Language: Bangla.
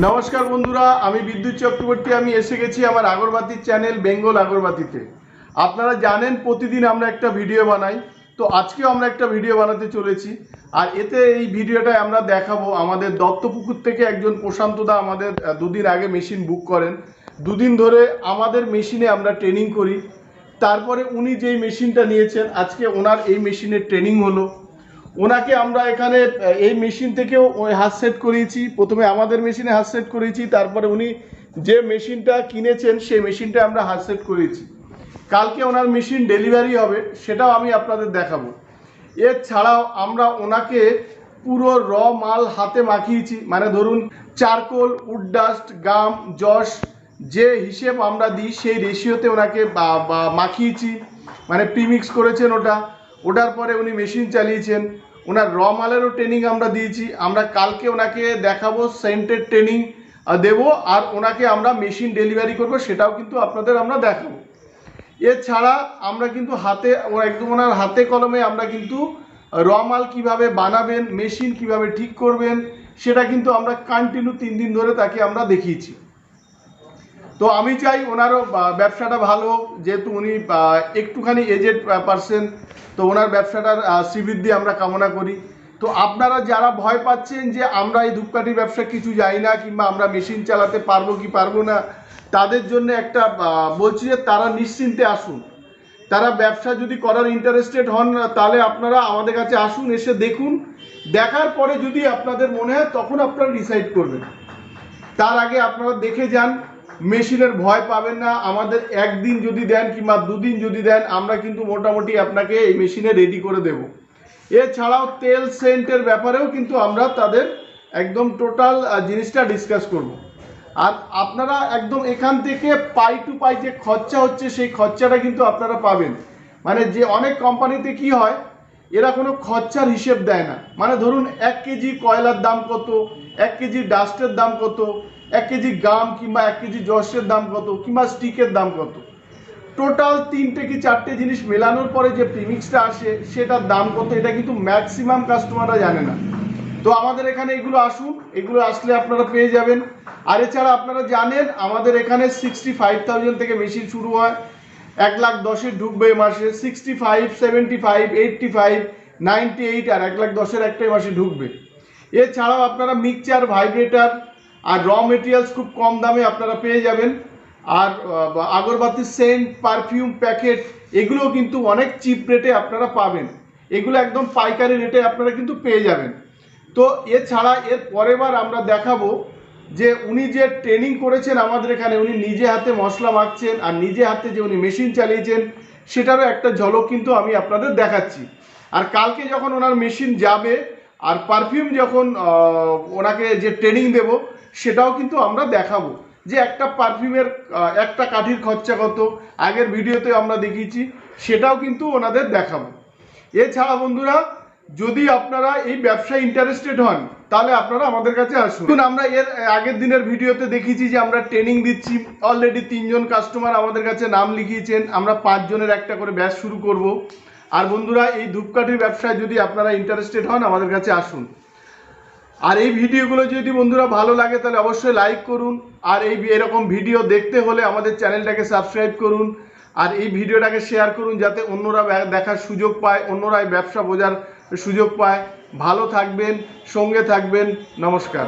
নমস্কার বন্ধুরা, আমি বিদ্যুৎ চক্রবর্তী। আমি এসে গেছি আমার আগরবাতির চ্যানেল বেঙ্গল আগরবাতিতে। আপনারা জানেন প্রতিদিন আমরা একটা ভিডিও বানাই, তো আজকেও আমরা একটা ভিডিও বানাতে চলেছি। আর এতে এই ভিডিওটায় আমরা দেখাবো আমাদের দত্তপুকুর থেকে একজন প্রশান্তদা আমাদের দুদিন আগে মেশিন বুক করেন। দুদিন ধরে আমাদের মেশিনে আমরা ট্রেনিং করি। তারপরে উনি যেই মেশিনটা নিয়েছেন, আজকে ওনার এই মেশিনের ট্রেনিং হলো। ওনাকে আমরা এখানে এই মেশিন থেকেও হাত সেট করিয়েছি। প্রথমে আমাদের মেশিনে হাত সেট করিয়েছি, তারপরে উনি যে মেশিনটা কিনেছেন সেই মেশিনটা আমরা হাত সেট করিয়েছি। কালকে ওনার মেশিন ডেলিভারি হবে, সেটাও আমি আপনাদের দেখাবো। এছাড়াও আমরা ওনাকে পুরো র মাল হাতে মাখিয়েছি, মানে ধরুন চারকোল, উডডাস্ট, গাম, যশ যে হিসেব আমরা দিই সেই রেশিওতে ওনাকে মাখিয়েছি, মানে প্রিমিক্স করেছেন ওটার পরে উনি মেশিন চালিয়েছেন। ওনার র মালেরও ট্রেনিং আমরা দিয়েছি। আমরা কালকে ওনাকে দেখাবো, সেন্টের ট্রেনিং দেব, আর ওনাকে আমরা মেশিন ডেলিভারি করব, সেটাও কিন্তু আপনাদের আমরা দেখাবো। এছাড়া আমরা কিন্তু একদম ওনার হাতে কলমে আমরা কিন্তু র মাল কীভাবে বানাবেন, মেশিন কিভাবে ঠিক করবেন, সেটা কিন্তু আমরা কন্টিনিউ 3 দিন ধরে তাকে আমরা দেখিয়েছি। তো আমি চাই ওনারও ব্যবসাটা ভালো হোক, যেহেতু উনি একটুখানি এজেড পারসন, তো ওনার ব্যবসাটার শ্রীবৃদ্ধি আমরা কামনা করি। তো আপনারা যারা ভয় পাচ্ছেন যে আমরা এই ধূপকাঠির ব্যবসা কিছু জানি না, কিংবা আমরা মেশিন চালাতে পারবো কি পারবো না, তাদের জন্য একটা বলছি যে তারা নিশ্চিন্তে আসুন। তারা ব্যবসা যদি করার ইন্টারেস্টেড হন, তাহলে আপনারা আমাদের কাছে আসুন, এসে দেখুন। দেখার পরে যদি আপনাদের মনে হয় তখন আপনারা ডিসাইড করবেন। তার আগে আপনারা দেখে যান, মেশিনের ভয় পাবেন না। আমাদের একদিন যদি দেন কিংবা 2 দিন যদি দেন, আমরা কিন্তু মোটামুটি আপনাকে এই মেশিনে রেডি করে দেব। এছাড়াও তেল সেন্টের ব্যাপারেও কিন্তু আমরা তাদের একদম টোটাল জিনিসটা ডিসকাস করব। আর আপনারা একদম এখান থেকে পাই টু পাই যে খরচা হচ্ছে, সেই খরচাটা কিন্তু আপনারা পাবেন। মানে যে অনেক কোম্পানিতে কি হয়, এরা কোনো খরচার হিসেব দেয় না। মানে ধরুন 1 কেজি কয়লার দাম কত, 1 কেজি ডাস্টের দাম কত, 1 কেজি গাম কিংবা 1 কেজি যশের দাম কত, কিংবা স্টিকের দাম কত, টোটাল 3টে কি 4টে জিনিস মেলানোর পরে যে প্রিমিক্সটা আসে সেটার দাম কত, এটা কিন্তু ম্যাক্সিমাম কাস্টমাররা জানে না। তো আমাদের এখানে এগুলো আসুন, এগুলো আসলে আপনারা পেয়ে যাবেন। আর এছাড়া আপনারা জানেন আমাদের এখানে 65,000 থেকে মেশিন শুরু হয়, 1,10,000 ঢুকবে এই মাসে, 65, 75, 85, 98 আর 1,10,000 একটাই মাসে ঢুকবে। এছাড়াও আপনারা মিক্সচার, ভাইব্রেটার আর র মেটেরিয়ালস খুব কম দামে আপনারা পেয়ে যাবেন। আর আগরবাতির সেন্ট, পারফিউম, প্যাকেট এগুলোও কিন্তু অনেক চিপ রেটে আপনারা পাবেন। এগুলো একদম পাইকারি রেটে আপনারা কিন্তু পেয়ে যাবেন। তো এছাড়া এর পরের বার আমরা দেখাবো যে উনি যে ট্রেনিং করেছেন আমাদের এখানে, উনি নিজে হাতে মশলা মাখছেন আর নিজে হাতে যে উনি মেশিন চালিয়েছেন, সেটারও একটা ঝলক কিন্তু আমি আপনাদের দেখাচ্ছি। আর কালকে যখন ওনার মেশিন যাবে আর পারফিউম যখন ওনাকে যে ট্রেনিং দেব, সেটাও কিন্তু আমরা দেখাবো যে একটা পারফিউমের একটা কাঠির খরচা কত, আগের ভিডিওতে আমরা দেখিয়েছি, সেটাও কিন্তু ওনাদের দেখাবো। এছাড়া বন্ধুরা, যদি আপনারা এই ব্যবসায় ইন্টারেস্টেড হন, তাহলে আপনারা আমাদের কাছে আসুন। আমরা এর আগের দিনের ভিডিওতে দেখিয়েছি যে আমরা ট্রেনিং দিচ্ছি। অলরেডি 3 জন কাস্টমার আমাদের কাছে নাম লিখিয়েছেন। আমরা 5 জনের একটা করে ব্যাচ শুরু করব। আর বন্ধুরা, এই ধূপকাঠির ব্যবসায় যদি আপনারা ইন্টারেস্টেড হন, আমাদের কাছে আসুন। আর এই ভিডিওগুলো যদি বন্ধুরা ভালো লাগে, তাহলে অবশ্যই লাইক করুন। আর এরকম ভিডিও দেখতে হলে আমাদের চ্যানেলটাকে সাবস্ক্রাইব করুন। আর এই ভিডিওটাকে শেয়ার করুন, যাতে অন্যরা দেখার সুযোগ পায়, অন্যরা এই ব্যবসা বোঝার সুযোগ পায়। ভালো থাকবেন, সঙ্গে থাকবেন। নমস্কার।